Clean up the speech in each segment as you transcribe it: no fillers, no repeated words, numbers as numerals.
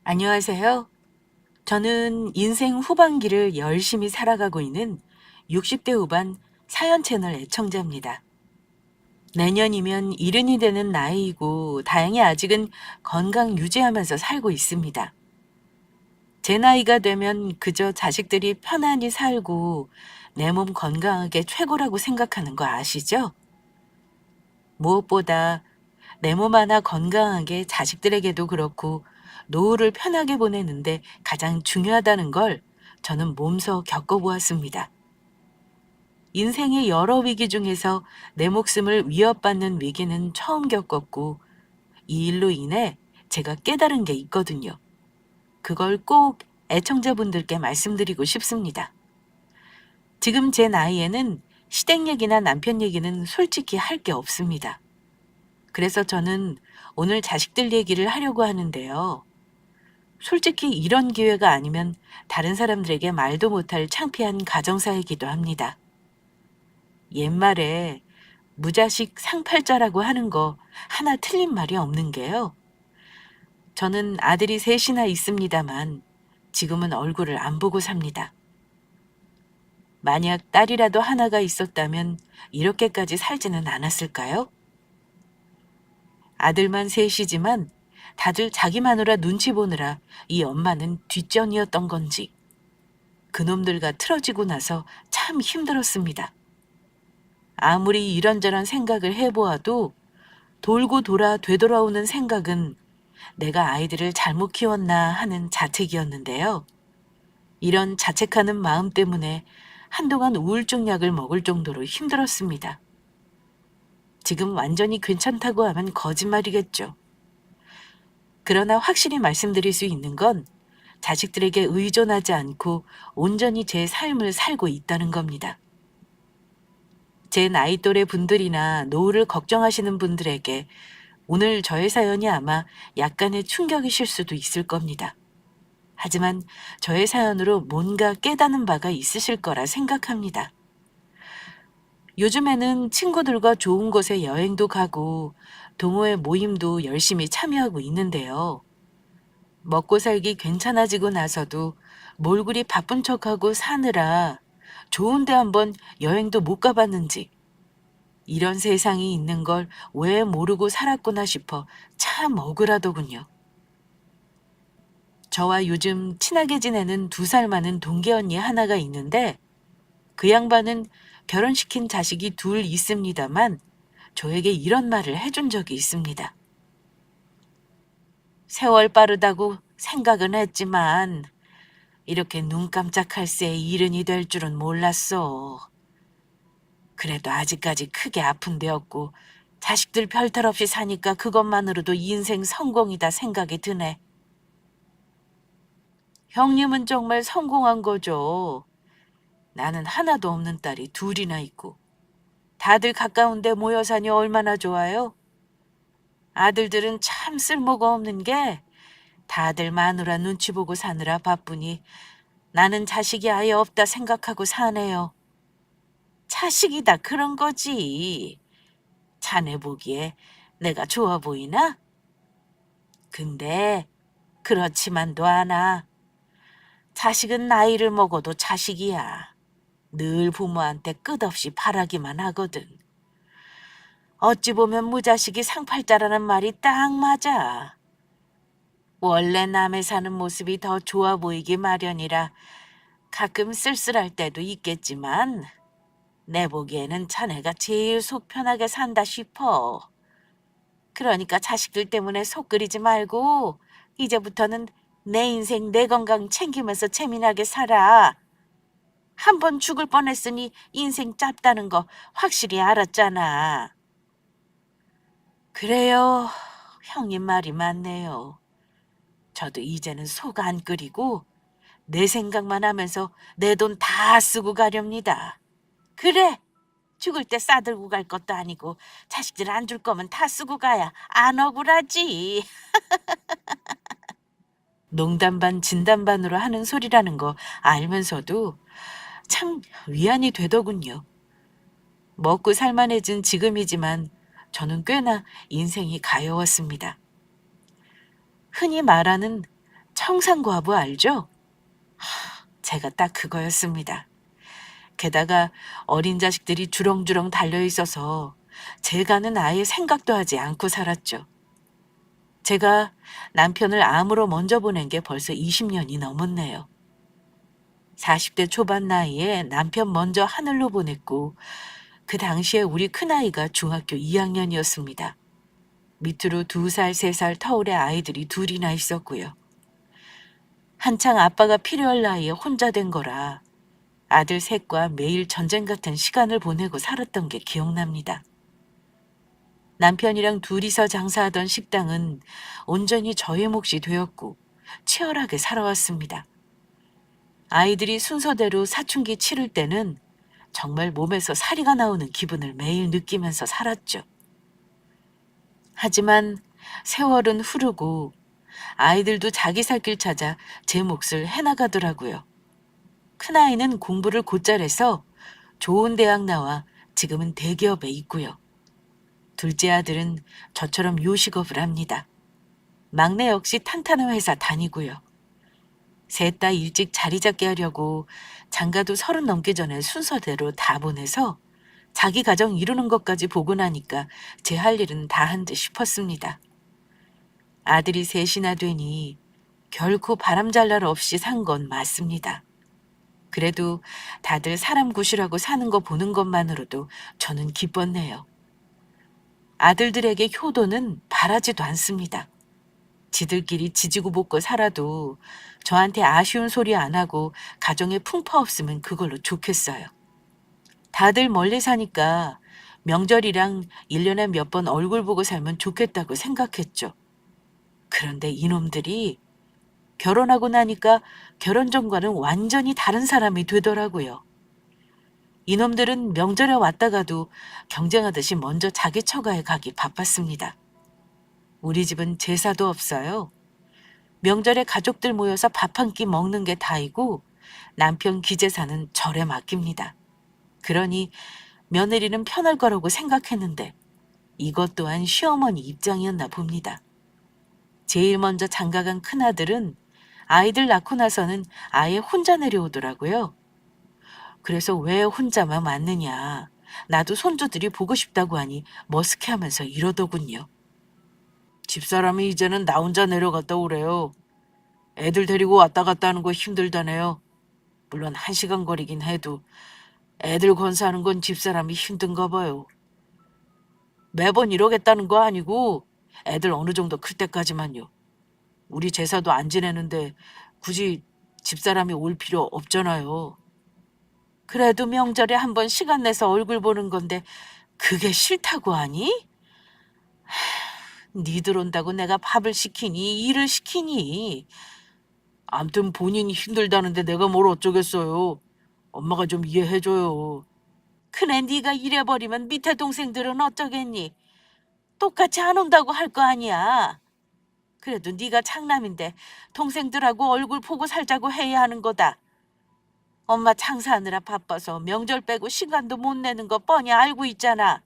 안녕하세요. 저는 인생 후반기를 열심히 살아가고 있는 60대 후반 사연 채널 애청자입니다. 내년이면 이른이 되는 나이이고 다행히 아직은 건강 유지하면서 살고 있습니다. 제 나이가 되면 그저 자식들이 편안히 살고 내 몸 건강하게 최고라고 생각하는 거 아시죠? 무엇보다 내 몸 하나 건강하게 자식들에게도 그렇고 노후를 편하게 보내는데 가장 중요하다는 걸 저는 몸소 겪어보았습니다. 인생의 여러 위기 중에서 내 목숨을 위협받는 위기는 처음 겪었고 이 일로 인해 제가 깨달은 게 있거든요. 그걸 꼭 애청자분들께 말씀드리고 싶습니다. 지금 제 나이에는 시댁 얘기나 남편 얘기는 솔직히 할 게 없습니다. 그래서 저는 오늘 자식들 얘기를 하려고 하는데요. 솔직히 이런 기회가 아니면 다른 사람들에게 말도 못할 창피한 가정사이기도 합니다. 옛말에 무자식 상팔자라고 하는 거 하나 틀린 말이 없는 게요. 저는 아들이 셋이나 있습니다만 지금은 얼굴을 안 보고 삽니다. 만약 딸이라도 하나가 있었다면 이렇게까지 살지는 않았을까요? 아들만 셋이지만 다들 자기 마누라 눈치 보느라 이 엄마는 뒷전이었던 건지 그놈들과 틀어지고 나서 참 힘들었습니다. 아무리 이런저런 생각을 해보아도 돌고 돌아 되돌아오는 생각은 내가 아이들을 잘못 키웠나 하는 자책이었는데요. 이런 자책하는 마음 때문에 한동안 우울증 약을 먹을 정도로 힘들었습니다. 지금 완전히 괜찮다고 하면 거짓말이겠죠. 그러나 확실히 말씀드릴 수 있는 건 자식들에게 의존하지 않고 온전히 제 삶을 살고 있다는 겁니다. 제 나이 또래 분들이나 노후를 걱정하시는 분들에게 오늘 저의 사연이 아마 약간의 충격이실 수도 있을 겁니다. 하지만 저의 사연으로 뭔가 깨닫는 바가 있으실 거라 생각합니다. 요즘에는 친구들과 좋은 곳에 여행도 가고 동호회 모임도 열심히 참여하고 있는데요. 먹고 살기 괜찮아지고 나서도 몰골이 바쁜 척하고 사느라 좋은데 한번 여행도 못 가봤는지 이런 세상이 있는 걸 왜 모르고 살았구나 싶어 참 억울하더군요. 저와 요즘 친하게 지내는 2살 많은 동기 언니 하나가 있는데 그 양반은 결혼시킨 자식이 둘 있습니다만 저에게 이런 말을 해준 적이 있습니다. 세월 빠르다고 생각은 했지만 이렇게 눈 깜짝할 새에 일흔이 될 줄은 몰랐어. 그래도 아직까지 크게 아픈 데였고 자식들 별탈 없이 사니까 그것만으로도 인생 성공이다 생각이 드네. 형님은 정말 성공한 거죠. 나는 하나도 없는 딸이 둘이나 있고 다들 가까운 데 모여 사니 얼마나 좋아요? 아들들은 참 쓸모가 없는 게 다들 마누라 눈치 보고 사느라 바쁘니 나는 자식이 아예 없다 생각하고 사네요. 자식이다 그런 거지. 자네 보기에 내가 좋아 보이나? 근데 그렇지만도 않아. 자식은 나이를 먹어도 자식이야. 늘 부모한테 끝없이 바라기만 하거든. 어찌 보면 무자식이 상팔자라는 말이 딱 맞아. 원래 남의 사는 모습이 더 좋아 보이기 마련이라 가끔 쓸쓸할 때도 있겠지만 내 보기에는 자네가 제일 속 편하게 산다 싶어. 그러니까 자식들 때문에 속 끓이지 말고 이제부터는 내 인생 내 건강 챙기면서 재미나게 살아. 한 번 죽을 뻔했으니 인생 짧다는 거 확실히 알았잖아. 그래요. 형님 말이 맞네요. 저도 이제는 속 안 끓이고 내 생각만 하면서 내 돈 다 쓰고 가렵니다. 그래. 죽을 때 싸들고 갈 것도 아니고 자식들 안 줄 거면 다 쓰고 가야 안 억울하지. 농담 반 진담 반으로 하는 소리라는 거 알면서도 참 위안이 되더군요. 먹고 살만해진 지금이지만 저는 꽤나 인생이 가여웠습니다. 흔히 말하는 청산과부 알죠? 제가 딱 그거였습니다. 게다가 어린 자식들이 주렁주렁 달려 있어서 제가는 아예 생각도 하지 않고 살았죠. 제가 남편을 암으로 먼저 보낸 게 벌써 20년이 넘었네요. 40대 초반 나이에 남편 먼저 하늘로 보냈고 그 당시에 우리 큰아이가 중학교 2학년이었습니다. 밑으로 2살, 3살 터울의 아이들이 둘이나 있었고요. 한창 아빠가 필요할 나이에 혼자 된 거라 아들 셋과 매일 전쟁 같은 시간을 보내고 살았던 게 기억납니다. 남편이랑 둘이서 장사하던 식당은 온전히 저의 몫이 되었고 치열하게 살아왔습니다. 아이들이 순서대로 사춘기 치를 때는 정말 몸에서 사리가 나오는 기분을 매일 느끼면서 살았죠. 하지만 세월은 흐르고 아이들도 자기 살 길 찾아 제 몫을 해나가더라고요. 큰아이는 공부를 곧잘 해서 좋은 대학 나와 지금은 대기업에 있고요. 둘째 아들은 저처럼 요식업을 합니다. 막내 역시 탄탄한 회사 다니고요. 셋 다 일찍 자리 잡게 하려고 장가도 30 넘기 전에 순서대로 다 보내서 자기 가정 이루는 것까지 보고 나니까 제 할 일은 다 한 듯 싶었습니다. 아들이 셋이나 되니 결코 바람잘 날 없이 산 건 맞습니다. 그래도 다들 사람 구실하고 사는 거 보는 것만으로도 저는 기뻤네요. 아들들에게 효도는 바라지도 않습니다. 지들끼리 지지고 볶고 살아도 저한테 아쉬운 소리 안 하고 가정에 풍파 없으면 그걸로 좋겠어요. 다들 멀리 사니까 명절이랑 1년에 몇 번 얼굴 보고 살면 좋겠다고 생각했죠. 그런데 이놈들이 결혼하고 나니까 결혼 전과는 완전히 다른 사람이 되더라고요. 이놈들은 명절에 왔다가도 경쟁하듯이 먼저 자기 처가에 가기 바빴습니다. 우리 집은 제사도 없어요. 명절에 가족들 모여서 밥 한 끼 먹는 게 다이고 남편 기재사는 절에 맡깁니다. 그러니 며느리는 편할 거라고 생각했는데 이것 또한 시어머니 입장이었나 봅니다. 제일 먼저 장가간 큰아들은 아이들 낳고 나서는 아예 혼자 내려오더라고요. 그래서 왜 혼자만 왔느냐. 나도 손주들이 보고 싶다고 하니 머쓱해하면서 이러더군요. 집사람이 이제는 나 혼자 내려갔다 오래요. 애들 데리고 왔다 갔다 하는 거 힘들다네요. 물론 1시간 거리긴 해도 애들 건사하는 건 집사람이 힘든가 봐요. 매번 이러겠다는 거 아니고 애들 어느 정도 클 때까지만요. 우리 제사도 안 지내는데 굳이 집사람이 올 필요 없잖아요. 그래도 명절에 한 번 시간 내서 얼굴 보는 건데 그게 싫다고 하니? 니들 온다고 내가 밥을 시키니 일을 시키니? 암튼 본인이 힘들다는데 내가 뭘 어쩌겠어요. 엄마가 좀 이해해줘요. 그래 네가 이래버리면 밑에 동생들은 어쩌겠니? 똑같이 안 온다고 할 거 아니야. 그래도 네가 장남인데 동생들하고 얼굴 보고 살자고 해야 하는 거다. 엄마 장사하느라 바빠서 명절 빼고 시간도 못 내는 거 뻔히 알고 있잖아.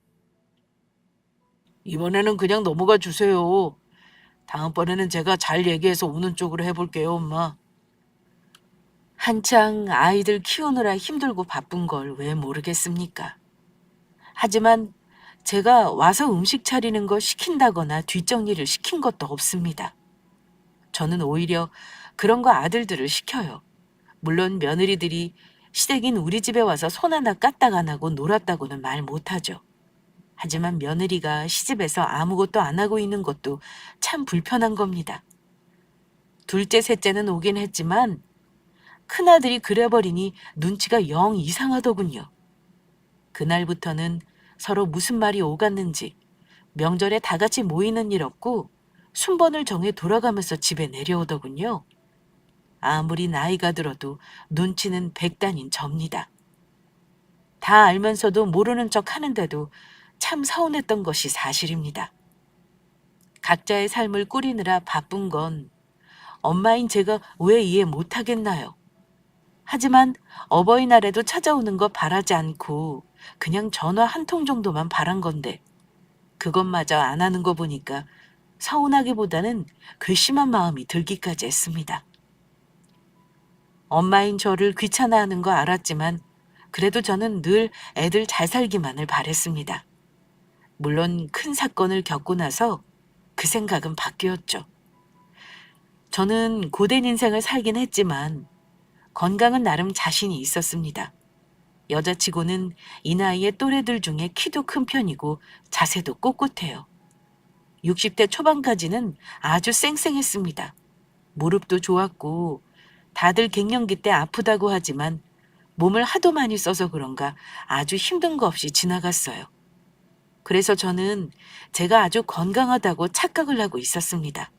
이번에는 그냥 넘어가 주세요. 다음번에는 제가 잘 얘기해서 오는 쪽으로 해볼게요, 엄마. 한창 아이들 키우느라 힘들고 바쁜 걸 왜 모르겠습니까? 하지만 제가 와서 음식 차리는 거 시킨다거나 뒷정리를 시킨 것도 없습니다. 저는 오히려 그런 거 아들들을 시켜요. 물론 며느리들이 시댁인 우리 집에 와서 손 하나 까딱 안 하고 놀았다고는 말 못하죠. 하지만 며느리가 시집에서 아무것도 안 하고 있는 것도 참 불편한 겁니다. 둘째, 셋째는 오긴 했지만 큰아들이 그래버리니 눈치가 영 이상하더군요. 그날부터는 서로 무슨 말이 오갔는지 명절에 다 같이 모이는 일 없고 순번을 정해 돌아가면서 집에 내려오더군요. 아무리 나이가 들어도 눈치는 백단인 접니다. 다 알면서도 모르는 척 하는데도 참 서운했던 것이 사실입니다. 각자의 삶을 꾸리느라 바쁜 건 엄마인 제가 왜 이해 못하겠나요? 하지만 어버이날에도 찾아오는 거 바라지 않고 그냥 전화 한 통 정도만 바란 건데 그것마저 안 하는 거 보니까 서운하기보다는 괘씸한 마음이 들기까지 했습니다. 엄마인 저를 귀찮아하는 거 알았지만 그래도 저는 늘 애들 잘 살기만을 바랬습니다. 물론 큰 사건을 겪고 나서 그 생각은 바뀌었죠. 저는 고된 인생을 살긴 했지만 건강은 나름 자신이 있었습니다. 여자치고는 이 나이에 또래들 중에 키도 큰 편이고 자세도 꼿꼿해요. 60대 초반까지는 아주 쌩쌩했습니다. 무릎도 좋았고 다들 갱년기 때 아프다고 하지만 몸을 하도 많이 써서 그런가 아주 힘든 거 없이 지나갔어요. 그래서 저는 제가 아주 건강하다고 착각을 하고 있었습니다.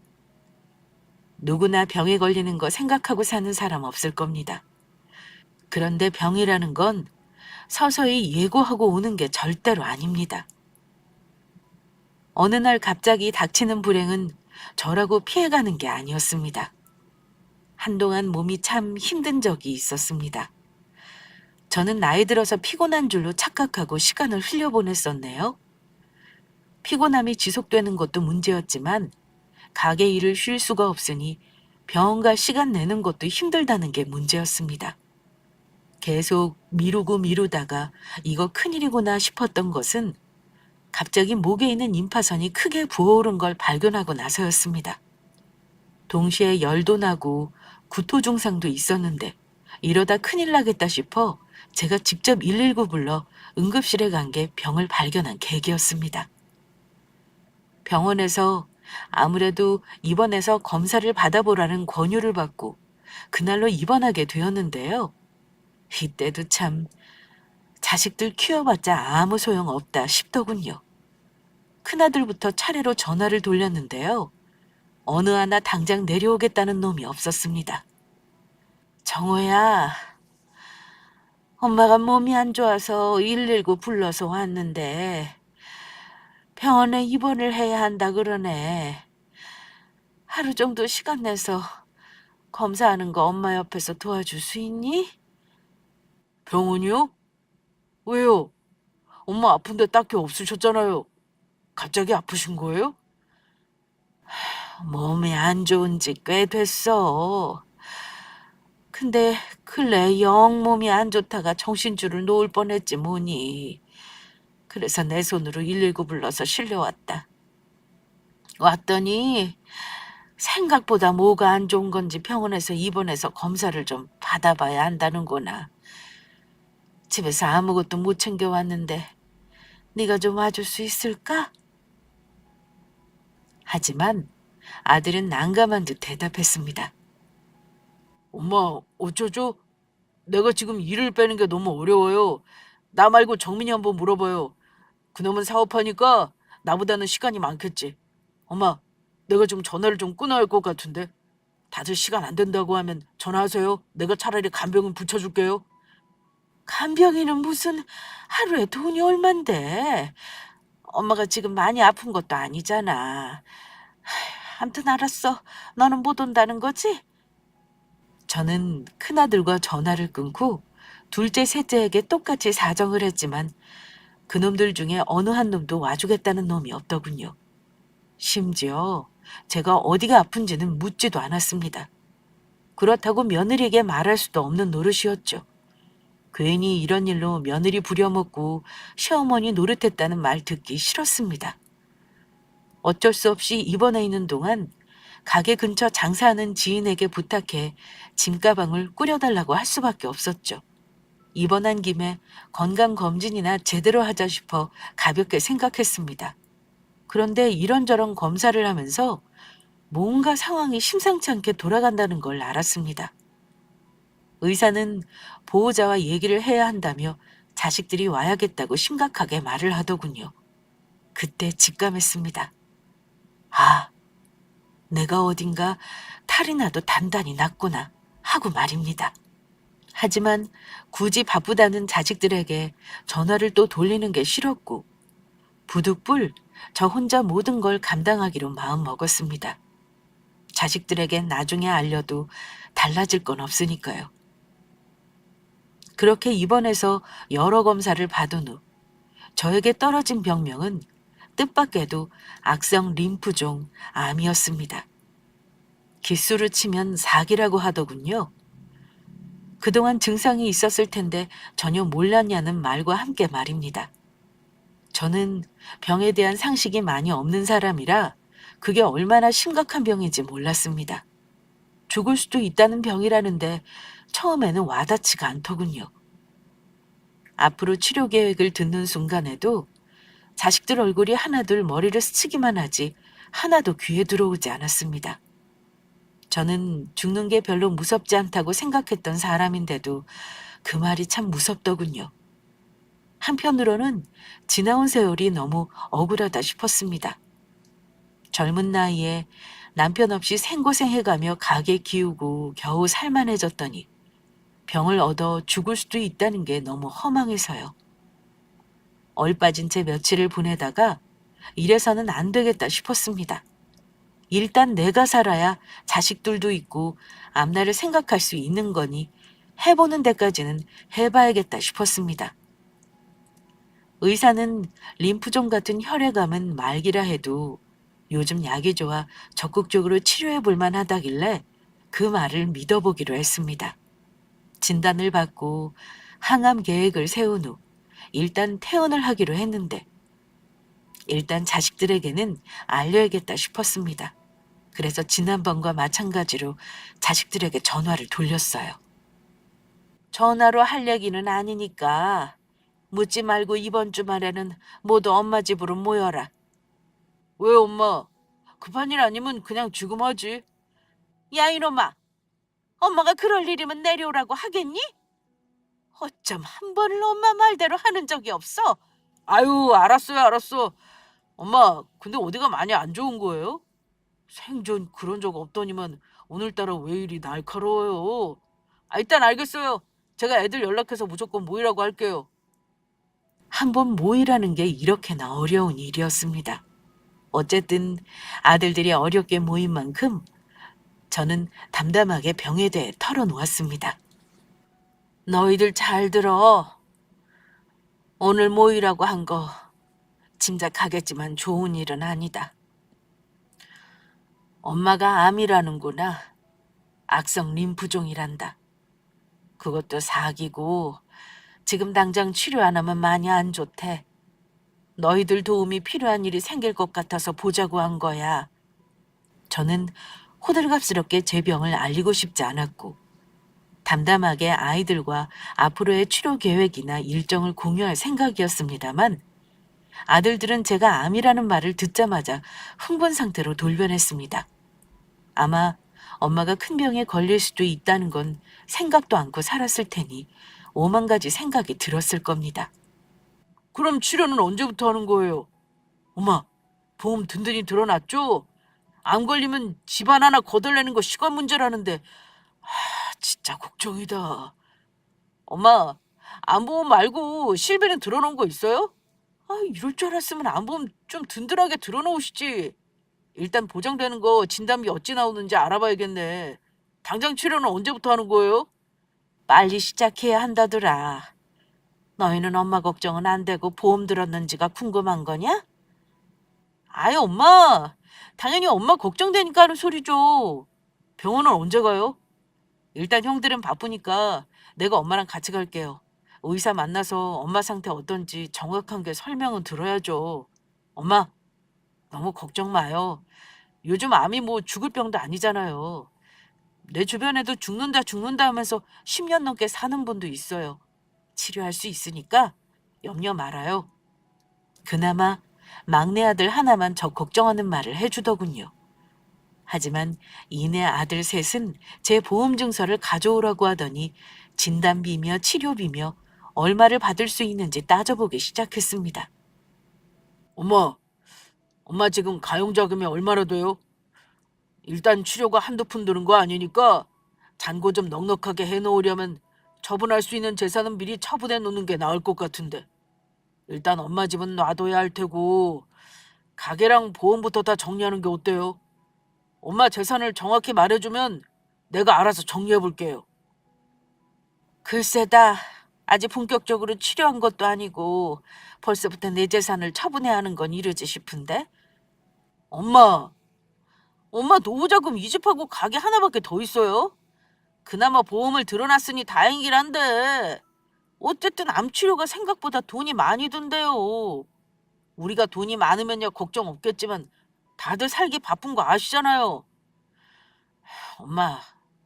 누구나 병에 걸리는 거 생각하고 사는 사람 없을 겁니다. 그런데 병이라는 건 서서히 예고하고 오는 게 절대로 아닙니다. 어느 날 갑자기 닥치는 불행은 저라고 피해가는 게 아니었습니다. 한동안 몸이 참 힘든 적이 있었습니다. 저는 나이 들어서 피곤한 줄로 착각하고 시간을 흘려보냈었네요. 피곤함이 지속되는 것도 문제였지만 가게 일을 쉴 수가 없으니 병원 갈 시간 내는 것도 힘들다는 게 문제였습니다. 계속 미루다가 이거 큰일이구나 싶었던 것은 갑자기 목에 있는 임파선이 크게 부어오른 걸 발견하고 나서였습니다. 동시에 열도 나고 구토 증상도 있었는데 이러다 큰일 나겠다 싶어 제가 직접 119 불러 응급실에 간 게 병을 발견한 계기였습니다. 병원에서 아무래도 입원해서 검사를 받아보라는 권유를 받고 그날로 입원하게 되었는데요. 이때도 참 자식들 키워봤자 아무 소용 없다 싶더군요. 큰아들부터 차례로 전화를 돌렸는데요. 어느 하나 당장 내려오겠다는 놈이 없었습니다. 정호야, 엄마가 몸이 안 좋아서 119 불러서 왔는데 병원에 입원을 해야 한다 그러네. 하루 정도 시간 내서 검사하는 거 엄마 옆에서 도와줄 수 있니? 병원이요? 왜요? 엄마 아픈데 딱히 없으셨잖아요. 갑자기 아프신 거예요? 몸이 안 좋은 지 꽤 됐어. 근데 근래 영 몸이 안 좋다가 정신줄을 놓을 뻔했지 뭐니. 그래서 내 손으로 119 불러서 실려왔다. 왔더니 생각보다 뭐가 안 좋은 건지 병원에서 입원해서 검사를 좀 받아봐야 한다는구나. 집에서 아무것도 못 챙겨왔는데 네가 좀 와줄 수 있을까? 하지만 아들은 난감한 듯 대답했습니다. 엄마, 어쩌죠? 내가 지금 일을 빼는 게 너무 어려워요. 나 말고 정민이 한번 물어봐요. 그놈은 사업하니까 나보다는 시간이 많겠지. 엄마, 내가 좀 전화를 좀 끊어야 할 것 같은데. 다들 시간 안 된다고 하면 전화하세요. 내가 차라리 간병인 붙여줄게요. 간병인은 무슨 하루에 돈이 얼만데. 엄마가 지금 많이 아픈 것도 아니잖아. 암튼 알았어. 너는 못 온다는 거지? 저는 큰아들과 전화를 끊고 둘째, 셋째에게 똑같이 사정을 했지만 그놈들 중에 어느 한 놈도 와주겠다는 놈이 없더군요. 심지어 제가 어디가 아픈지는 묻지도 않았습니다. 그렇다고 며느리에게 말할 수도 없는 노릇이었죠. 괜히 이런 일로 며느리 부려먹고 시어머니 노릇했다는 말 듣기 싫었습니다. 어쩔 수 없이 입원해 있는 동안 가게 근처 장사하는 지인에게 부탁해 짐가방을 꾸려달라고 할 수밖에 없었죠. 입원한 김에 건강검진이나 제대로 하자 싶어 가볍게 생각했습니다. 그런데 이런저런 검사를 하면서 뭔가 상황이 심상치 않게 돌아간다는 걸 알았습니다. 의사는 보호자와 얘기를 해야 한다며 자식들이 와야겠다고 심각하게 말을 하더군요. 그때 직감했습니다. 아, 내가 어딘가 탈이 나도 단단히 났구나 하고 말입니다. 하지만 굳이 바쁘다는 자식들에게 전화를 또 돌리는 게 싫었고 부득불 저 혼자 모든 걸 감당하기로 마음먹었습니다. 자식들에게 나중에 알려도 달라질 건 없으니까요. 그렇게 입원해서 여러 검사를 받은 후 저에게 떨어진 병명은 뜻밖에도 악성 림프종 암이었습니다. 기수로 치면 사기라고 하더군요. 그동안 증상이 있었을 텐데 전혀 몰랐냐는 말과 함께 말입니다. 저는 병에 대한 상식이 많이 없는 사람이라 그게 얼마나 심각한 병인지 몰랐습니다. 죽을 수도 있다는 병이라는데 처음에는 와닿지가 않더군요. 앞으로 치료 계획을 듣는 순간에도 자식들 얼굴이 하나둘 머리를 스치기만 하지 하나도 귀에 들어오지 않았습니다. 저는 죽는 게 별로 무섭지 않다고 생각했던 사람인데도 그 말이 참 무섭더군요. 한편으로는 지나온 세월이 너무 억울하다 싶었습니다. 젊은 나이에 남편 없이 생고생해가며 가게 기우고 겨우 살만해졌더니 병을 얻어 죽을 수도 있다는 게 너무 허망해서요. 얼빠진 채 며칠을 보내다가 이래서는 안 되겠다 싶었습니다. 일단 내가 살아야 자식들도 있고 앞날을 생각할 수 있는 거니 해보는 데까지는 해봐야겠다 싶었습니다. 의사는 림프종 같은 혈액암은 말기라 해도 요즘 약이 좋아 적극적으로 치료해 볼 만하다길래 그 말을 믿어보기로 했습니다. 진단을 받고 항암 계획을 세운 후 일단 퇴원을 하기로 했는데 일단 자식들에게는 알려야겠다 싶었습니다. 그래서 지난번과 마찬가지로 자식들에게 전화를 돌렸어요. 전화로 할 얘기는 아니니까 묻지 말고 이번 주말에는 모두 엄마 집으로 모여라. 왜 엄마? 급한 일 아니면 그냥 지금 하지. 야 이놈아, 엄마가 그럴 일이면 내려오라고 하겠니? 어쩜 한 번을 엄마 말대로 하는 적이 없어? 아유, 알았어요, 알았어. 엄마, 근데 어디가 많이 안 좋은 거예요? 생전 그런 적 없더니만 오늘따라 왜 이리 날카로워요? 일단 알겠어요. 제가 애들 연락해서 무조건 모이라고 할게요. 한번 모이라는 게 이렇게나 어려운 일이었습니다. 어쨌든 아들들이 어렵게 모인 만큼 저는 담담하게 병에 대해 털어놓았습니다. 너희들 잘 들어. 오늘 모이라고 한 거 짐작하겠지만 좋은 일은 아니다. 엄마가 암이라는구나. 악성 림프종이란다. 그것도 사기고 지금 당장 치료 안 하면 많이 안 좋대. 너희들 도움이 필요한 일이 생길 것 같아서 보자고 한 거야. 저는 호들갑스럽게 제 병을 알리고 싶지 않았고 담담하게 아이들과 앞으로의 치료 계획이나 일정을 공유할 생각이었습니다만 아들들은 제가 암이라는 말을 듣자마자 흥분 상태로 돌변했습니다. 아마 엄마가 큰 병에 걸릴 수도 있다는 건 생각도 않고 살았을 테니 오만 가지 생각이 들었을 겁니다. 그럼 치료는 언제부터 하는 거예요? 엄마, 보험 든든히 들어놨죠? 암 걸리면 집안 하나 거덜내는 거 시간 문제라는데 진짜 걱정이다. 엄마, 암보험 말고 실비는 들어놓은 거 있어요? 이럴 줄 알았으면 암보험 좀 든든하게 들어놓으시지. 일단 보장되는 거 진단비 어찌 나오는지 알아봐야겠네. 당장 치료는 언제부터 하는 거예요? 빨리 시작해야 한다더라. 너희는 엄마 걱정은 안 되고 보험 들었는지가 궁금한 거냐? 엄마. 당연히 엄마 걱정되니까 하는 소리죠. 병원은 언제 가요? 일단 형들은 바쁘니까 내가 엄마랑 같이 갈게요. 의사 만나서 엄마 상태 어떤지 정확한 게 설명은 들어야죠. 엄마, 너무 걱정 마요. 요즘 암이 뭐 죽을 병도 아니잖아요. 내 주변에도 죽는다 하면서 10년 넘게 사는 분도 있어요. 치료할 수 있으니까 염려 말아요. 그나마 막내 아들 하나만 저 걱정하는 말을 해주더군요. 하지만 이내 아들 셋은 제 보험 증서를 가져오라고 하더니 진단비며 치료비며 얼마를 받을 수 있는지 따져보기 시작했습니다. 엄마 지금 가용자금이 얼마나 돼요? 일단 치료가 한두 푼 드는 거 아니니까 잔고 좀 넉넉하게 해놓으려면 처분할 수 있는 재산은 미리 처분해 놓는 게 나을 것 같은데. 일단 엄마 집은 놔둬야 할 테고 가게랑 보험부터 다 정리하는 게 어때요? 엄마 재산을 정확히 말해주면 내가 알아서 정리해 볼게요. 글쎄다. 아직 본격적으로 치료한 것도 아니고 벌써부터 내 재산을 처분해야 하는 건 이르지 싶은데? 엄마, 엄마 노후자금 이집하고 가게 하나밖에 더 있어요? 그나마 보험을 들어놨으니 다행이긴 한데 어쨌든 암 치료가 생각보다 돈이 많이 든대요. 우리가 돈이 많으면야 걱정 없겠지만 다들 살기 바쁜 거 아시잖아요. 엄마,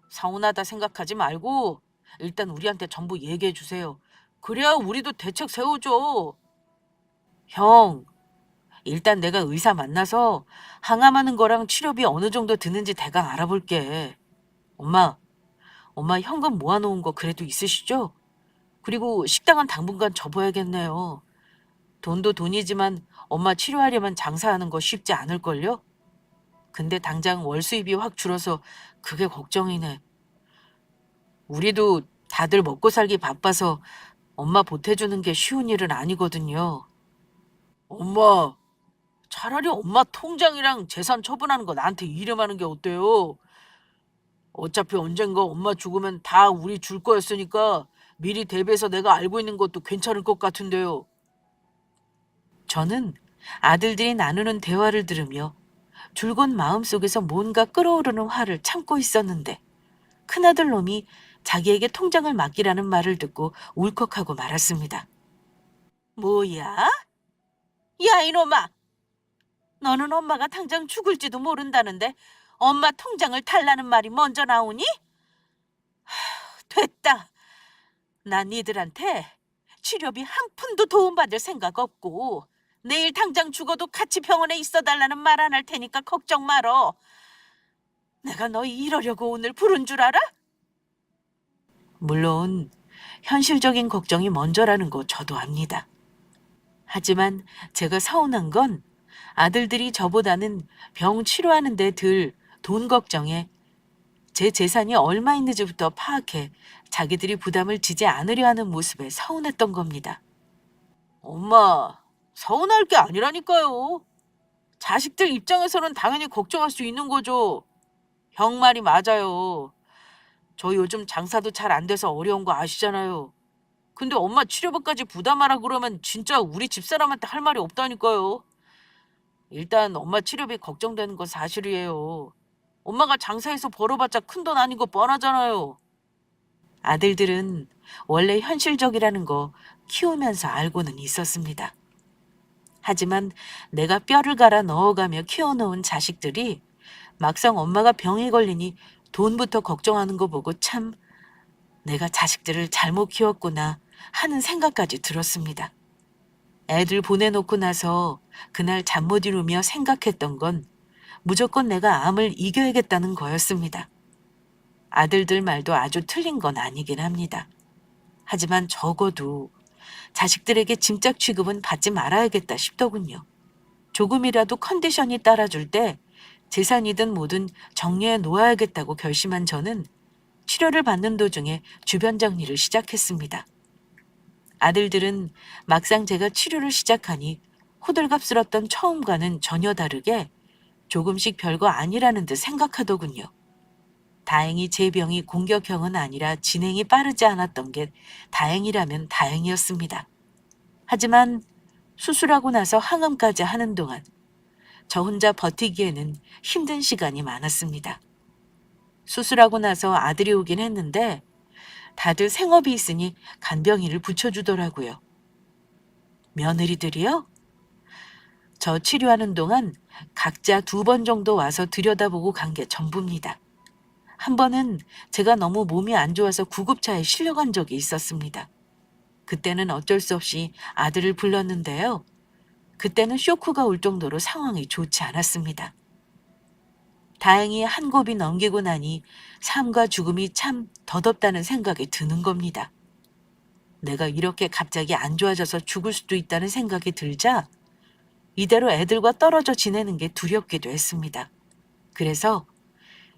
서운하다 생각하지 말고 일단 우리한테 전부 얘기해 주세요. 그래야 우리도 대책 세우죠. 형, 일단 내가 의사 만나서 항암하는 거랑 치료비 어느 정도 드는지 대강 알아볼게. 엄마, 엄마 현금 모아놓은 거 그래도 있으시죠? 그리고 식당은 당분간 접어야겠네요. 돈도 돈이지만 엄마 치료하려면 장사하는 거 쉽지 않을걸요? 근데 당장 월 수입이 확 줄어서 그게 걱정이네. 우리도 다들 먹고 살기 바빠서 엄마 보태주는 게 쉬운 일은 아니거든요. 엄마, 차라리 엄마 통장이랑 재산 처분하는 거 나한테 이름하는 게 어때요? 어차피 언젠가 엄마 죽으면 다 우리 줄 거였으니까 미리 대비해서 내가 알고 있는 것도 괜찮을 것 같은데요. 저는 아들들이 나누는 대화를 들으며 줄곧 마음속에서 뭔가 끓어오르는 화를 참고 있었는데 큰아들 놈이 자기에게 통장을 맡기라는 말을 듣고 울컥하고 말았습니다. 뭐야? 야 이놈아! 너는 엄마가 당장 죽을지도 모른다는데 엄마 통장을 달라는 말이 먼저 나오니? 됐다. 난 니들한테 치료비 한 푼도 도움받을 생각 없고 내일 당장 죽어도 같이 병원에 있어 달라는 말 안 할 테니까 걱정 말어. 내가 너 이러려고 오늘 부른 줄 알아? 물론 현실적인 걱정이 먼저라는 거 저도 압니다. 하지만 제가 서운한 건 아들들이 저보다는 병 치료하는 데 들 돈 걱정에 제 재산이 얼마 있는지부터 파악해 자기들이 부담을 지지 않으려 하는 모습에 서운했던 겁니다. 엄마, 서운할 게 아니라니까요. 자식들 입장에서는 당연히 걱정할 수 있는 거죠. 형 말이 맞아요. 저 요즘 장사도 잘 안 돼서 어려운 거 아시잖아요. 근데 엄마 치료비까지 부담하라 그러면 진짜 우리 집사람한테 할 말이 없다니까요. 일단 엄마 치료비 걱정되는 건 사실이에요. 엄마가 장사해서 벌어봤자 큰돈 아닌 거 뻔하잖아요. 아들들은 원래 현실적이라는 거 키우면서 알고는 있었습니다. 하지만 내가 뼈를 갈아 넣어가며 키워놓은 자식들이 막상 엄마가 병에 걸리니 돈부터 걱정하는 거 보고 참 내가 자식들을 잘못 키웠구나 하는 생각까지 들었습니다. 애들 보내놓고 나서 그날 잠 못 이루며 생각했던 건 무조건 내가 암을 이겨야겠다는 거였습니다. 아들들 말도 아주 틀린 건 아니긴 합니다. 하지만 적어도 자식들에게 짐짝 취급은 받지 말아야겠다 싶더군요. 조금이라도 컨디션이 따라줄 때 재산이든 뭐든 정리해 놓아야겠다고 결심한 저는 치료를 받는 도중에 주변 정리를 시작했습니다. 아들들은 막상 제가 치료를 시작하니 호들갑스럽던 처음과는 전혀 다르게 조금씩 별거 아니라는 듯 생각하더군요. 다행히 제 병이 공격형은 아니라 진행이 빠르지 않았던 게 다행이라면 다행이었습니다. 하지만 수술하고 나서 항암까지 하는 동안 저 혼자 버티기에는 힘든 시간이 많았습니다. 수술하고 나서 아들이 오긴 했는데 다들 생업이 있으니 간병인을 붙여주더라고요. 며느리들이요? 저 치료하는 동안 각자 2번 정도 와서 들여다보고 간 게 전부입니다. 한 번은 제가 너무 몸이 안 좋아서 구급차에 실려간 적이 있었습니다. 그때는 어쩔 수 없이 아들을 불렀는데요. 그때는 쇼크가 올 정도로 상황이 좋지 않았습니다. 다행히 한 곱이 넘기고 나니 삶과 죽음이 참 덧없다는 생각이 드는 겁니다. 내가 이렇게 갑자기 안 좋아져서 죽을 수도 있다는 생각이 들자 이대로 애들과 떨어져 지내는 게 두렵기도 했습니다. 그래서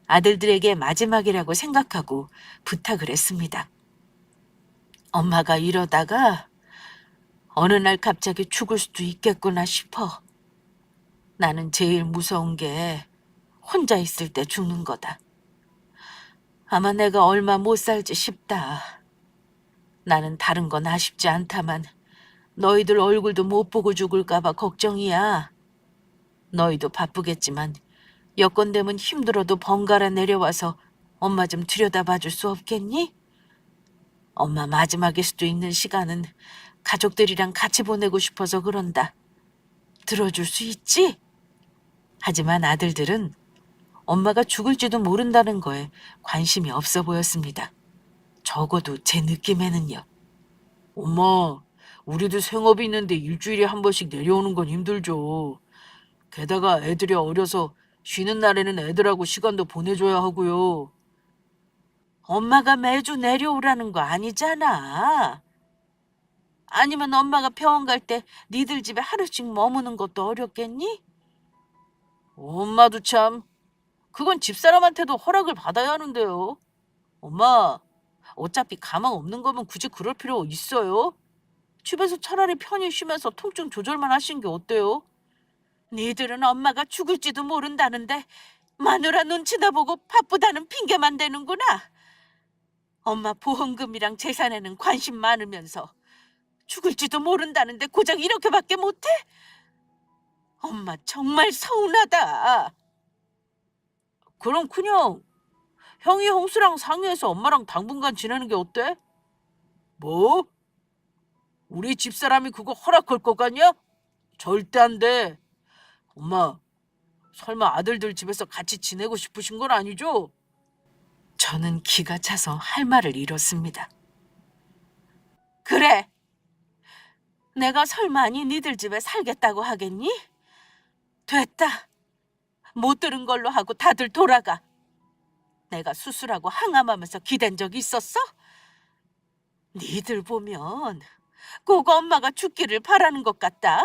아들들에게 마지막이라고 생각하고 부탁을 했습니다. 엄마가 이러다가 어느 날 갑자기 죽을 수도 있겠구나 싶어. 나는 제일 무서운 게 혼자 있을 때 죽는 거다. 아마 내가 얼마 못 살지 싶다. 나는 다른 건 아쉽지 않다만 너희들 얼굴도 못 보고 죽을까봐 걱정이야. 너희도 바쁘겠지만 여건 되면 힘들어도 번갈아 내려와서 엄마 좀 들여다봐 줄 수 없겠니? 엄마 마지막일 수도 있는 시간은 가족들이랑 같이 보내고 싶어서 그런다. 들어줄 수 있지? 하지만 아들들은 엄마가 죽을지도 모른다는 거에 관심이 없어 보였습니다. 적어도 제 느낌에는요. 엄마, 우리도 생업이 있는데 일주일에 한 번씩 내려오는 건 힘들죠. 게다가 애들이 어려서 쉬는 날에는 애들하고 시간도 보내줘야 하고요. 엄마가 매주 내려오라는 거 아니잖아. 아니면 엄마가 병원 갈 때 니들 집에 하루씩 머무는 것도 어렵겠니? 엄마도 참, 그건 집사람한테도 허락을 받아야 하는데요. 엄마, 어차피 가망 없는 거면 굳이 그럴 필요 있어요? 집에서 차라리 편히 쉬면서 통증 조절만 하신 게 어때요? 니들은 엄마가 죽을지도 모른다는데 마누라 눈치나 보고 바쁘다는 핑계만 대는구나. 엄마 보험금이랑 재산에는 관심 많으면서 죽을지도 모른다는데 고작 이렇게밖에 못해? 엄마 정말 서운하다. 그럼 그냥 형이 형수랑 상의해서 엄마랑 당분간 지내는 게 어때? 뭐? 우리 집사람이 그거 허락할 것 같냐? 절대 안 돼. 엄마, 설마 아들들 집에서 같이 지내고 싶으신 건 아니죠? 저는 기가 차서 할 말을 잃었습니다. 그래. 내가 설마니 니들 집에 살겠다고 하겠니? 됐다. 못 들은 걸로 하고 다들 돌아가. 내가 수술하고 항암하면서 기댄 적 있었어? 니들 보면 꼭 엄마가 죽기를 바라는 것 같다.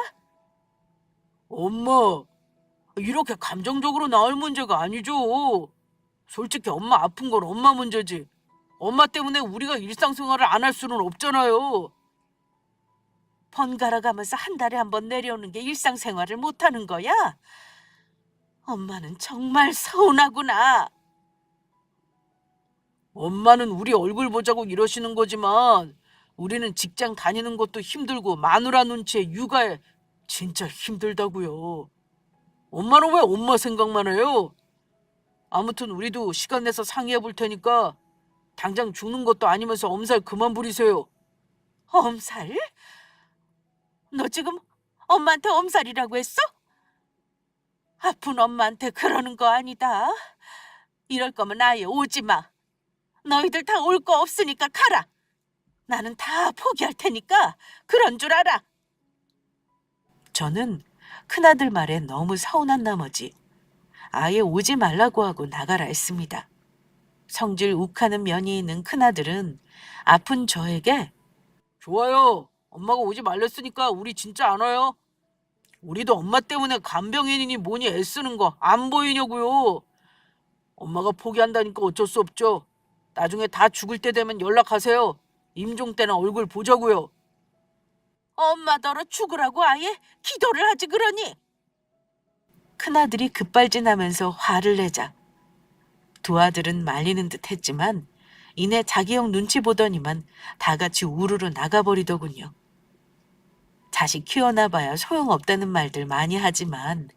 엄마, 이렇게 감정적으로 나올 문제가 아니죠. 솔직히 엄마 아픈 건 엄마 문제지. 엄마 때문에 우리가 일상생활을 안 할 수는 없잖아요. 번갈아 가면서 한 달에 한 번 내려오는 게 일상생활을 못하는 거야? 엄마는 정말 서운하구나. 엄마는 우리 얼굴 보자고 이러시는 거지만 우리는 직장 다니는 것도 힘들고 마누라 눈치에 육아에 진짜 힘들다고요. 엄마는 왜 엄마 생각만 해요? 아무튼 우리도 시간 내서 상의해 볼 테니까 당장 죽는 것도 아니면서 엄살 그만 부리세요. 엄살? 너 지금 엄마한테 엄살이라고 했어? 아픈 엄마한테 그러는 거 아니다. 이럴 거면 아예 오지 마. 너희들 다 올 거 없으니까 가라. 나는 다 포기할 테니까 그런 줄 알아. 저는 큰아들 말에 너무 서운한 나머지 아예 오지 말라고 하고 나가라 했습니다. 성질 욱하는 면이 있는 큰아들은 아픈 저에게 좋아요. 엄마가 오지 말랬으니까 우리 진짜 안 와요. 우리도 엄마 때문에 간병인이니 뭐니 애쓰는 거 안 보이냐고요. 엄마가 포기한다니까 어쩔 수 없죠. 나중에 다 죽을 때 되면 연락하세요. 임종 때나 얼굴 보자고요. 엄마더러 죽으라고 아예 기도를 하지 그러니. 큰아들이 급발진하면서 화를 내자 두 아들은 말리는 듯 했지만 이내 자기 형 눈치 보더니만 다 같이 우르르 나가버리더군요. 자식 키워놔봐야 소용없다는 말들 많이 하지만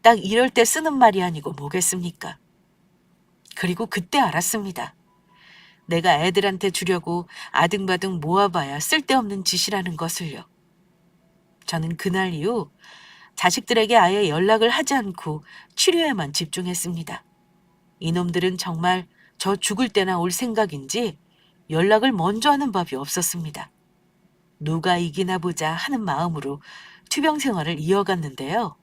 딱 이럴 때 쓰는 말이 아니고 뭐겠습니까? 그리고 그때 알았습니다. 내가 애들한테 주려고 아등바등 모아봐야 쓸데없는 짓이라는 것을요. 저는 그날 이후 자식들에게 아예 연락을 하지 않고 치료에만 집중했습니다. 이놈들은 정말 저 죽을 때나 올 생각인지 연락을 먼저 하는 법이 없었습니다. 누가 이기나 보자 하는 마음으로 투병 생활을 이어갔는데요.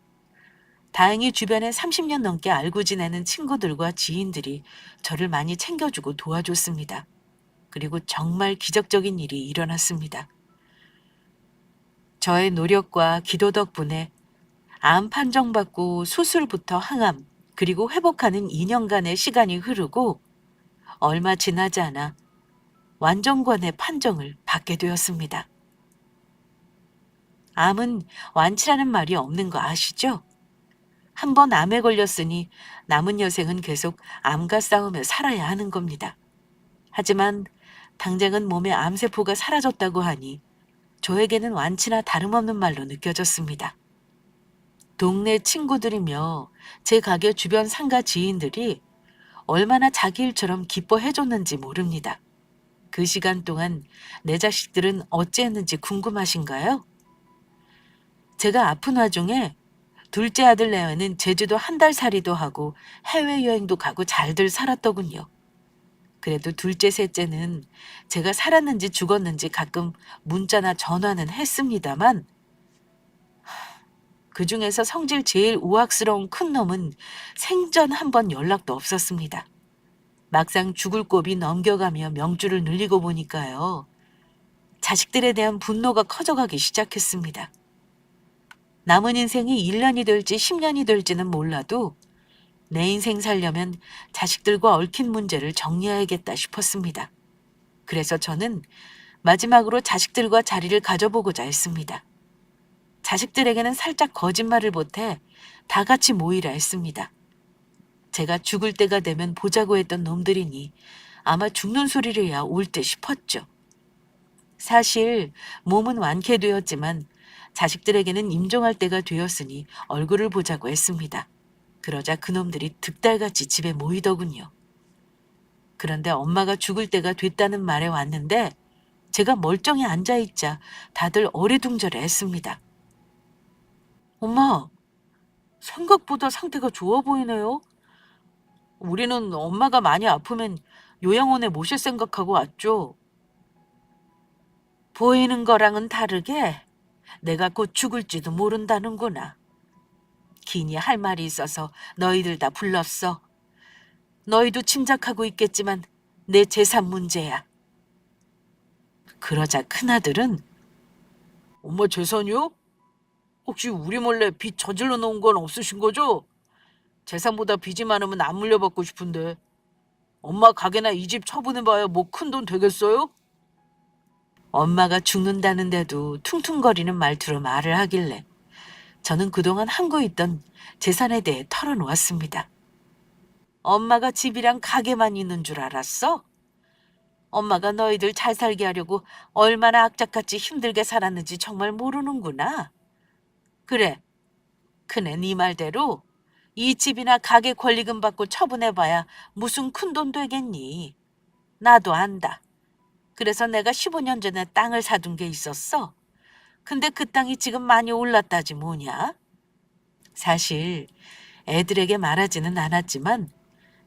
다행히 주변에 30년 넘게 알고 지내는 친구들과 지인들이 저를 많이 챙겨주고 도와줬습니다. 그리고 정말 기적적인 일이 일어났습니다. 저의 노력과 기도 덕분에 암 판정받고 수술부터 항암, 그리고 회복하는 2년간의 시간이 흐르고 얼마 지나지 않아 완전관의 판정을 받게 되었습니다. 암은 완치라는 말이 없는 거 아시죠? 한 번 암에 걸렸으니 남은 여생은 계속 암과 싸우며 살아야 하는 겁니다. 하지만 당장은 몸에 암세포가 사라졌다고 하니 저에게는 완치나 다름없는 말로 느껴졌습니다. 동네 친구들이며 제 가게 주변 상가 지인들이 얼마나 자기 일처럼 기뻐해줬는지 모릅니다. 그 시간 동안 내 자식들은 어찌했는지 궁금하신가요? 제가 아픈 와중에 둘째 아들 레아는 제주도 한 달 살이도 하고 해외여행도 가고 잘들 살았더군요. 그래도 둘째, 셋째는 제가 살았는지 죽었는지 가끔 문자나 전화는 했습니다만 그중에서 성질 제일 우악스러운 큰 놈은 생전 한 번 연락도 없었습니다. 막상 죽을 고비 넘겨가며 명주를 늘리고 보니까요. 자식들에 대한 분노가 커져가기 시작했습니다. 남은 인생이 1년이 될지 10년이 될지는 몰라도 내 인생 살려면 자식들과 얽힌 문제를 정리해야겠다 싶었습니다. 그래서 저는 마지막으로 자식들과 자리를 가져보고자 했습니다. 자식들에게는 살짝 거짓말을 보태 다 같이 모이라 했습니다. 제가 죽을 때가 되면 보자고 했던 놈들이니 아마 죽는 소리를야 올 듯 싶었죠. 사실 몸은 완쾌되었지만 자식들에게는 임종할 때가 되었으니 얼굴을 보자고 했습니다. 그러자 그놈들이 득달같이 집에 모이더군요. 그런데 엄마가 죽을 때가 됐다는 말에 왔는데 제가 멀쩡히 앉아있자 다들 어리둥절해 했습니다. 엄마, 생각보다 상태가 좋아 보이네요. 우리는 엄마가 많이 아프면 요양원에 모실 생각하고 왔죠. 보이는 거랑은 다르게 내가 곧 죽을지도 모른다는구나. 기니 할 말이 있어서 너희들 다 불렀어. 너희도 짐작하고 있겠지만 내 재산 문제야. 그러자 큰아들은 엄마 재산이요? 혹시 우리 몰래 빚 저질러 놓은 건 없으신 거죠? 재산보다 빚이 많으면 안 물려받고 싶은데 엄마 가게나 이 집 처분해봐야 뭐 큰 돈 되겠어요? 엄마가 죽는다는데도 퉁퉁거리는 말투로 말을 하길래 저는 그동안 함고 있던 재산에 대해 털어놓았습니다. 엄마가 집이랑 가게만 있는 줄 알았어? 엄마가 너희들 잘 살게 하려고 얼마나 악착같이 힘들게 살았는지 정말 모르는구나. 그래, 그네 네 말대로 이 집이나 가게 권리금 받고 처분해봐야 무슨 큰돈 되겠니? 나도 안다. 그래서 내가 15년 전에 땅을 사둔 게 있었어. 근데 그 땅이 지금 많이 올랐다지 뭐냐? 사실 애들에게 말하지는 않았지만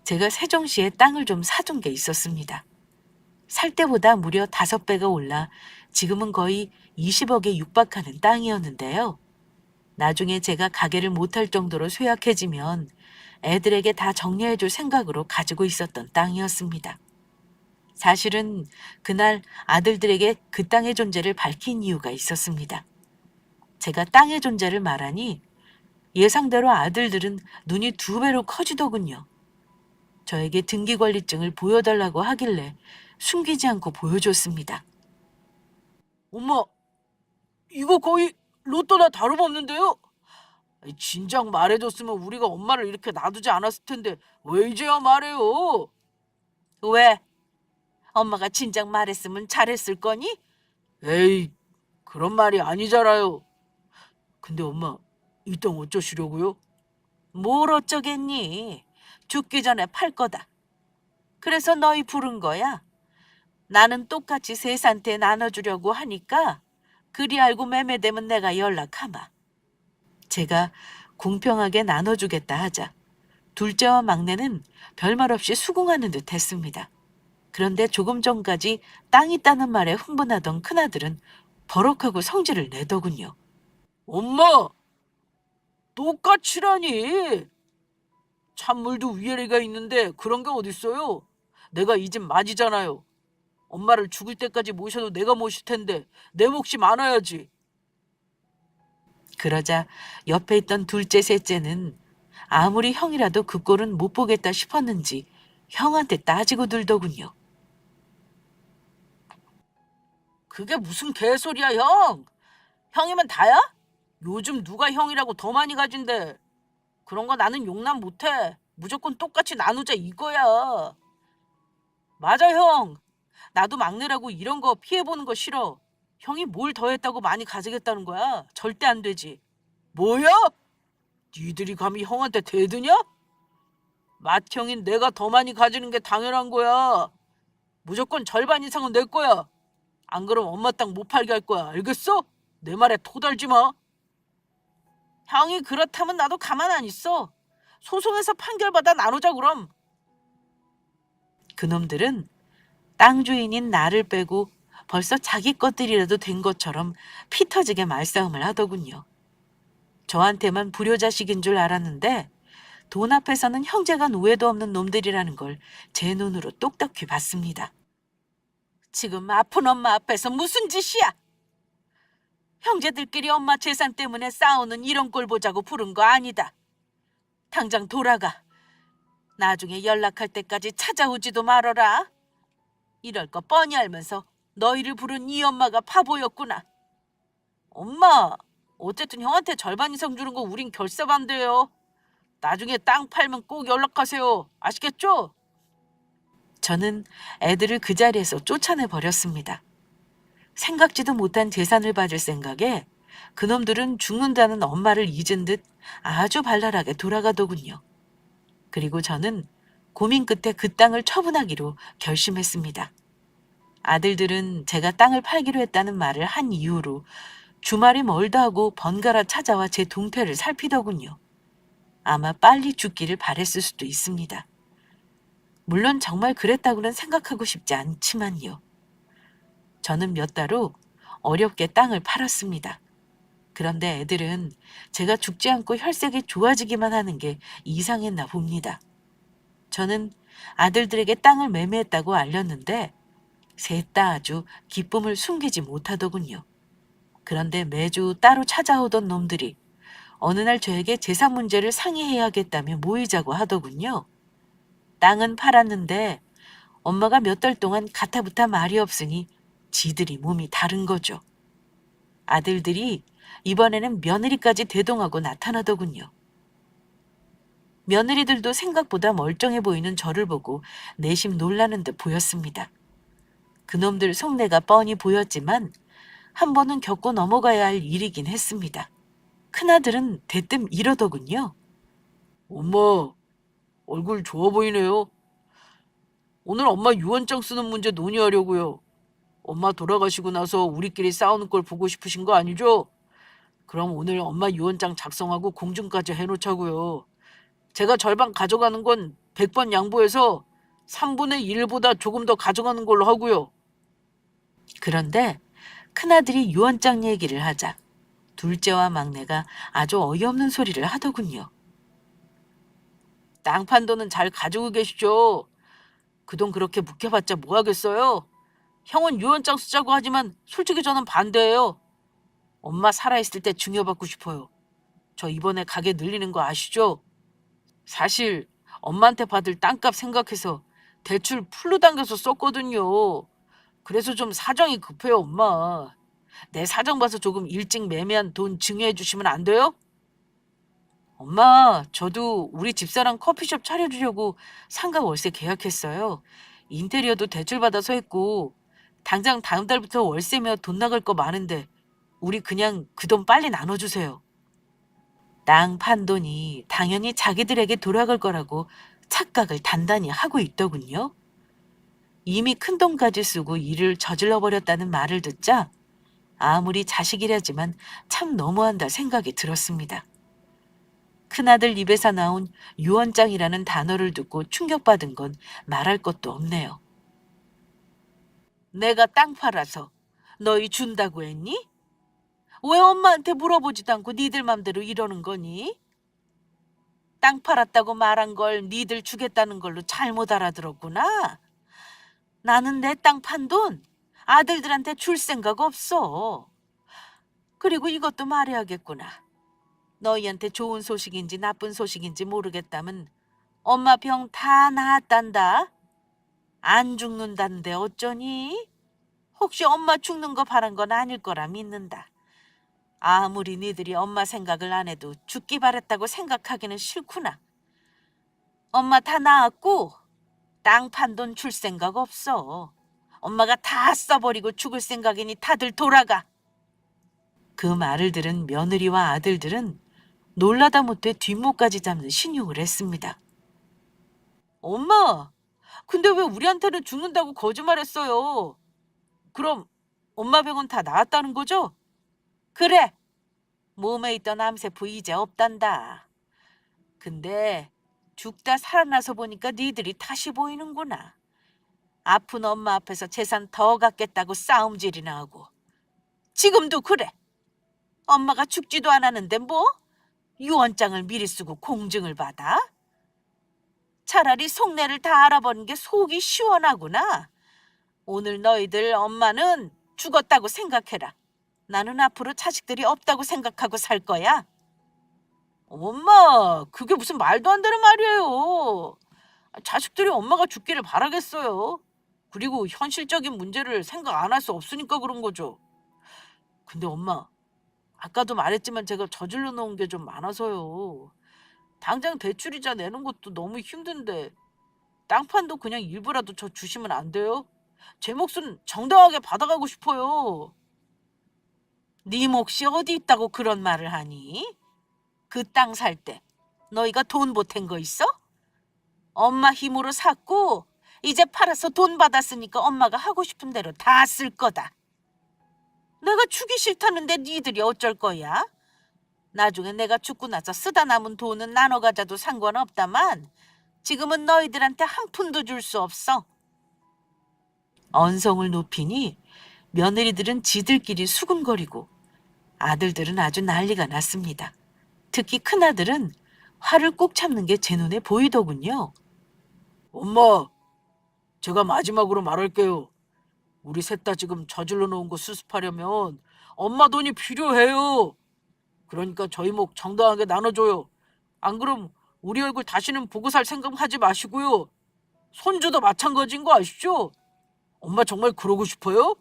제가 세종시에 땅을 좀 사둔 게 있었습니다. 살 때보다 무려 5배가 올라 지금은 거의 20억에 육박하는 땅이었는데요. 나중에 제가 가게를 못할 정도로 쇠약해지면 애들에게 다 정리해줄 생각으로 가지고 있었던 땅이었습니다. 사실은 그날 아들들에게 그 땅의 존재를 밝힌 이유가 있었습니다. 제가 땅의 존재를 말하니 예상대로 아들들은 눈이 2배로 커지더군요. 저에게 등기관리증을 보여달라고 하길래 숨기지 않고 보여줬습니다. 엄마, 이거 거의 로또나 다름없는데요? 진작 말해줬으면 우리가 엄마를 이렇게 놔두지 않았을 텐데 왜 이제야 말해요? 왜? 엄마가 진작 말했으면 잘했을 거니? 에이, 그런 말이 아니잖아요. 근데 엄마, 이 땅 어쩌시려고요? 뭘 어쩌겠니? 죽기 전에 팔 거다. 그래서 너희 부른 거야. 나는 똑같이 셋한테 나눠주려고 하니까 그리 알고 매매되면 내가 연락하마. 제가 공평하게 나눠주겠다 하자 둘째와 막내는 별말 없이 수긍하는 듯 했습니다. 그런데 조금 전까지 땅 있다는 말에 흥분하던 큰아들은 버럭하고 성질을 내더군요. 엄마! 똑같이라니! 찬물도 위에가 있는데 그런 게 어딨어요? 내가 이 집 맞이잖아요. 엄마를 죽을 때까지 모셔도 내가 모실 텐데 내 몫이 많아야지. 그러자 옆에 있던 둘째, 셋째는 아무리 형이라도 그 꼴은 못 보겠다 싶었는지 형한테 따지고 들더군요. 그게 무슨 개소리야, 형? 형이면 다야? 요즘 누가 형이라고 더 많이 가진대. 그런 거 나는 용납 못해. 무조건 똑같이 나누자 이거야. 맞아, 형. 나도 막내라고 이런 거 피해보는 거 싫어. 형이 뭘 더 했다고 많이 가지겠다는 거야? 절대 안 되지. 뭐야? 니들이 감히 형한테 대드냐? 맏형인 내가 더 많이 가지는 게 당연한 거야. 무조건 절반 이상은 내 거야. 안 그럼 엄마 땅 못 팔게 할 거야. 알겠어? 내 말에 토달지 마. 형이 그렇다면 나도 가만 안 있어. 소송에서 판결받아 나누자 그럼. 그놈들은 땅 주인인 나를 빼고 벌써 자기 것들이라도 된 것처럼 피 터지게 말싸움을 하더군요. 저한테만 불효자식인 줄 알았는데 돈 앞에서는 형제가 노예도 없는 놈들이라는 걸 제 눈으로 똑똑히 봤습니다. 지금 아픈 엄마 앞에서 무슨 짓이야? 형제들끼리 엄마 재산 때문에 싸우는 이런 꼴 보자고 부른 거 아니다. 당장 돌아가. 나중에 연락할 때까지 찾아오지도 말어라. 이럴 거 뻔히 알면서 너희를 부른 이 엄마가 바보였구나. 엄마, 어쨌든 형한테 절반 이상 주는 거 우린 결사 안 돼요. 나중에 땅 팔면 꼭 연락하세요. 아시겠죠? 저는 애들을 그 자리에서 쫓아내 버렸습니다. 생각지도 못한 재산을 받을 생각에 그놈들은 죽는다는 엄마를 잊은 듯 아주 발랄하게 돌아가더군요. 그리고 저는 고민 끝에 그 땅을 처분하기로 결심했습니다. 아들들은 제가 땅을 팔기로 했다는 말을 한 이후로 주말이 멀다 하고 번갈아 찾아와 제 동태를 살피더군요. 아마 빨리 죽기를 바랬을 수도 있습니다. 물론 정말 그랬다고는 생각하고 싶지 않지만요. 저는 몇 달 후 어렵게 땅을 팔았습니다. 그런데 애들은 제가 죽지 않고 혈색이 좋아지기만 하는 게 이상했나 봅니다. 저는 아들들에게 땅을 매매했다고 알렸는데 셋 다 아주 기쁨을 숨기지 못하더군요. 그런데 매주 따로 찾아오던 놈들이 어느 날 저에게 재산 문제를 상의해야겠다며 모이자고 하더군요. 땅은 팔았는데 엄마가 몇 달 동안 가타부타 말이 없으니 지들이 몸이 다른 거죠. 아들들이 이번에는 며느리까지 대동하고 나타나더군요. 며느리들도 생각보다 멀쩡해 보이는 저를 보고 내심 놀라는 듯 보였습니다. 그놈들 속내가 뻔히 보였지만 한 번은 겪고 넘어가야 할 일이긴 했습니다. 큰아들은 대뜸 이러더군요. 엄마, 얼굴 좋아 보이네요. 오늘 엄마 유언장 쓰는 문제 논의하려고요. 엄마 돌아가시고 나서 우리끼리 싸우는 걸 보고 싶으신 거 아니죠? 그럼 오늘 엄마 유언장 작성하고 공증까지 해놓자고요. 제가 절반 가져가는 건 100번 양보해서 3분의 1보다 조금 더 가져가는 걸로 하고요. 그런데 큰아들이 유언장 얘기를 하자 둘째와 막내가 아주 어이없는 소리를 하더군요. 땅 판 돈은 잘 가지고 계시죠? 그 돈 그렇게 묵혀봤자 뭐 하겠어요? 형은 유언장 쓰자고 하지만 솔직히 저는 반대예요. 엄마 살아있을 때 증여받고 싶어요. 저 이번에 가게 늘리는 거 아시죠? 사실 엄마한테 받을 땅값 생각해서 대출 풀로 당겨서 썼거든요. 그래서 좀 사정이 급해요, 엄마. 내 사정 봐서 조금 일찍 매매한 돈 증여해 주시면 안 돼요? 엄마, 저도 우리 집사람 커피숍 차려주려고 상가 월세 계약했어요. 인테리어도 대출받아서 했고 당장 다음 달부터 월세며 돈 나갈 거 많은데 우리 그냥 그 돈 빨리 나눠주세요. 땅 판 돈이 당연히 자기들에게 돌아갈 거라고 착각을 단단히 하고 있더군요. 이미 큰돈까지 쓰고 일을 저질러 버렸다는 말을 듣자 아무리 자식이라지만 참 너무한다 생각이 들었습니다. 큰아들 입에서 나온 유언장이라는 단어를 듣고 충격받은 건 말할 것도 없네요. 내가 땅 팔아서 너희 준다고 했니? 왜 엄마한테 물어보지도 않고 니들 맘대로 이러는 거니? 땅 팔았다고 말한 걸 니들 주겠다는 걸로 잘못 알아들었구나. 나는 내 땅 판 돈 아들들한테 줄 생각 없어. 그리고 이것도 말해야겠구나. 너희한테 좋은 소식인지 나쁜 소식인지 모르겠다면 엄마 병 다 나았단다. 안 죽는다는데 어쩌니? 혹시 엄마 죽는 거 바란 건 아닐 거라 믿는다. 아무리 니들이 엄마 생각을 안 해도 죽기 바랬다고 생각하기는 싫구나. 엄마 다 나았고 땅 판 돈 줄 생각 없어. 엄마가 다 써버리고 죽을 생각이니 다들 돌아가. 그 말을 들은 며느리와 아들들은 놀라다 못해 뒷목까지 잡는 신용을 했습니다. 엄마, 근데 왜 우리한테는 죽는다고 거짓말했어요? 그럼 엄마 병은 다 나았다는 거죠? 그래, 몸에 있던 암세포 이제 없단다. 근데 죽다 살아나서 보니까 니들이 다시 보이는구나. 아픈 엄마 앞에서 재산 더 갖겠다고 싸움질이나 하고. 지금도 그래. 엄마가 죽지도 않았는데 뭐? 유언장을 미리 쓰고 공증을 받아? 차라리 속내를 다 알아보는 게 속이 시원하구나. 오늘 너희들 엄마는 죽었다고 생각해라. 나는 앞으로 자식들이 없다고 생각하고 살 거야. 엄마, 그게 무슨 말도 안 되는 말이에요. 자식들이 엄마가 죽기를 바라겠어요. 그리고 현실적인 문제를 생각 안 할 수 없으니까 그런 거죠. 근데 엄마, 아까도 말했지만 제가 저질러 놓은 게 좀 많아서요. 당장 대출이자 내는 것도 너무 힘든데 땅판도 그냥 일부라도 저 주시면 안 돼요? 제 몫은 정당하게 받아가고 싶어요. 네 몫이 어디 있다고 그런 말을 하니? 그 땅 살 때 너희가 돈 보탠 거 있어? 엄마 힘으로 샀고 이제 팔아서 돈 받았으니까 엄마가 하고 싶은 대로 다 쓸 거다. 내가 주기 싫다는데 니들이 어쩔 거야? 나중에 내가 죽고 나서 쓰다 남은 돈은 나눠 가져도 상관없다만 지금은 너희들한테 한 푼도 줄 수 없어. 언성을 높이니 며느리들은 지들끼리 수군거리고 아들들은 아주 난리가 났습니다. 특히 큰아들은 화를 꾹 참는 게 제 눈에 보이더군요. 엄마, 제가 마지막으로 말할게요. 우리 셋 다 지금 저질러 놓은 거 수습하려면 엄마 돈이 필요해요. 그러니까 저희 목 정당하게 나눠줘요. 안 그럼 우리 얼굴 다시는 보고 살 생각하지 마시고요. 손주도 마찬가지인 거 아시죠? 엄마 정말 그러고 싶어요?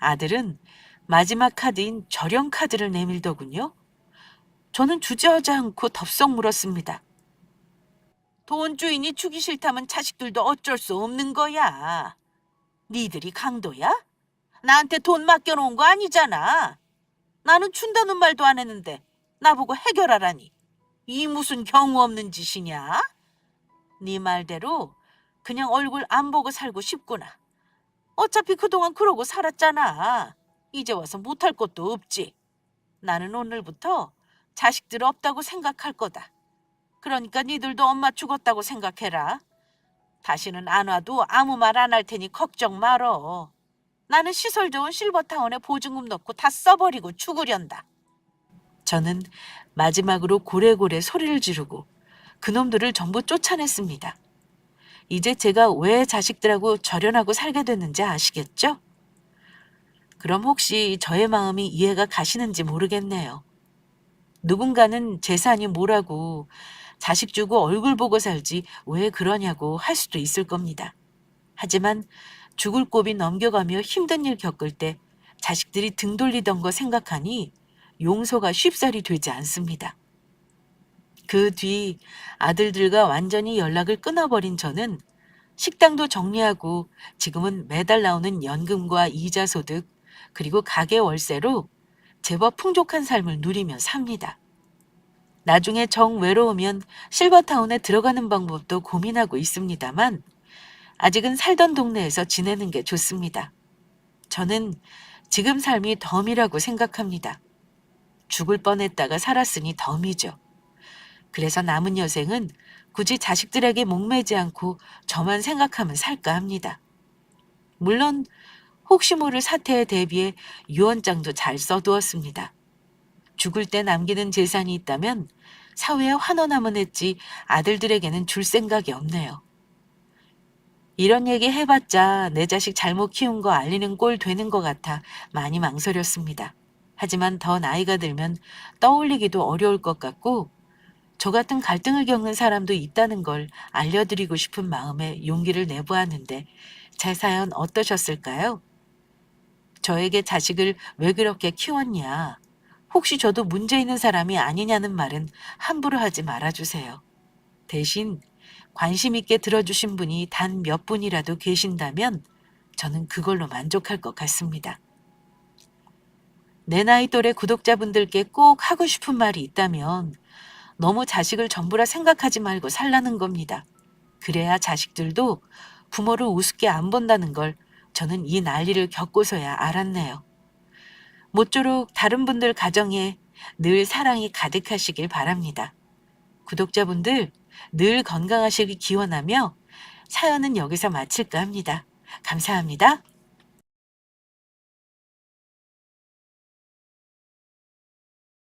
아들은 마지막 카드인 절연 카드를 내밀더군요. 저는 주저하지 않고 덥석 물었습니다. 돈 주인이 주기 싫다면 자식들도 어쩔 수 없는 거야. 니들이 강도야? 나한테 돈 맡겨놓은 거 아니잖아. 나는 준다는 말도 안 했는데 나보고 해결하라니. 이 무슨 경우 없는 짓이냐? 네 말대로 그냥 얼굴 안 보고 살고 싶구나. 어차피 그동안 그러고 살았잖아. 이제 와서 못할 것도 없지. 나는 오늘부터 자식들 없다고 생각할 거다. 그러니까 니들도 엄마 죽었다고 생각해라. 다시는 안 와도 아무 말 안 할 테니 걱정 말어. 나는 시설 좋은 실버타운에 보증금 넣고 다 써버리고 죽으련다. 저는 마지막으로 고래고래 소리를 지르고 그놈들을 전부 쫓아냈습니다. 이제 제가 왜 자식들하고 절연하고 살게 됐는지 아시겠죠? 그럼 혹시 저의 마음이 이해가 가시는지 모르겠네요. 누군가는 재산이 뭐라고 자식 주고 얼굴 보고 살지 왜 그러냐고 할 수도 있을 겁니다. 하지만 죽을 고비 넘겨가며 힘든 일 겪을 때 자식들이 등 돌리던 거 생각하니 용서가 쉽사리 되지 않습니다. 그 뒤 아들들과 완전히 연락을 끊어버린 저는 식당도 정리하고 지금은 매달 나오는 연금과 이자 소득 그리고 가게 월세로 제법 풍족한 삶을 누리며 삽니다. 나중에 정 외로우면 실버타운에 들어가는 방법도 고민하고 있습니다만 아직은 살던 동네에서 지내는 게 좋습니다. 저는 지금 삶이 덤이라고 생각합니다. 죽을 뻔했다가 살았으니 덤이죠. 그래서 남은 여생은 굳이 자식들에게 목매지 않고 저만 생각하면 살까 합니다. 물론 혹시 모를 사태에 대비해 유언장도 잘 써두었습니다. 죽을 때 남기는 재산이 있다면 사회에 환원하면 했지 아들들에게는 줄 생각이 없네요. 이런 얘기 해봤자 내 자식 잘못 키운 거 알리는 꼴 되는 것 같아 많이 망설였습니다. 하지만 더 나이가 들면 떠올리기도 어려울 것 같고 저 같은 갈등을 겪는 사람도 있다는 걸 알려드리고 싶은 마음에 용기를 내보았는데 제 사연 어떠셨을까요? 저에게 자식을 왜 그렇게 키웠냐? 혹시 저도 문제 있는 사람이 아니냐는 말은 함부로 하지 말아주세요. 대신 관심 있게 들어주신 분이 단 몇 분이라도 계신다면 저는 그걸로 만족할 것 같습니다. 내 나이 또래 구독자분들께 꼭 하고 싶은 말이 있다면 너무 자식을 전부라 생각하지 말고 살라는 겁니다. 그래야 자식들도 부모를 우습게 안 본다는 걸 저는 이 난리를 겪고서야 알았네요. 모쪼록 다른 분들 가정에 늘 사랑이 가득하시길 바랍니다. 구독자분들 늘 건강하시길 기원하며 사연은 여기서 마칠까 합니다. 감사합니다.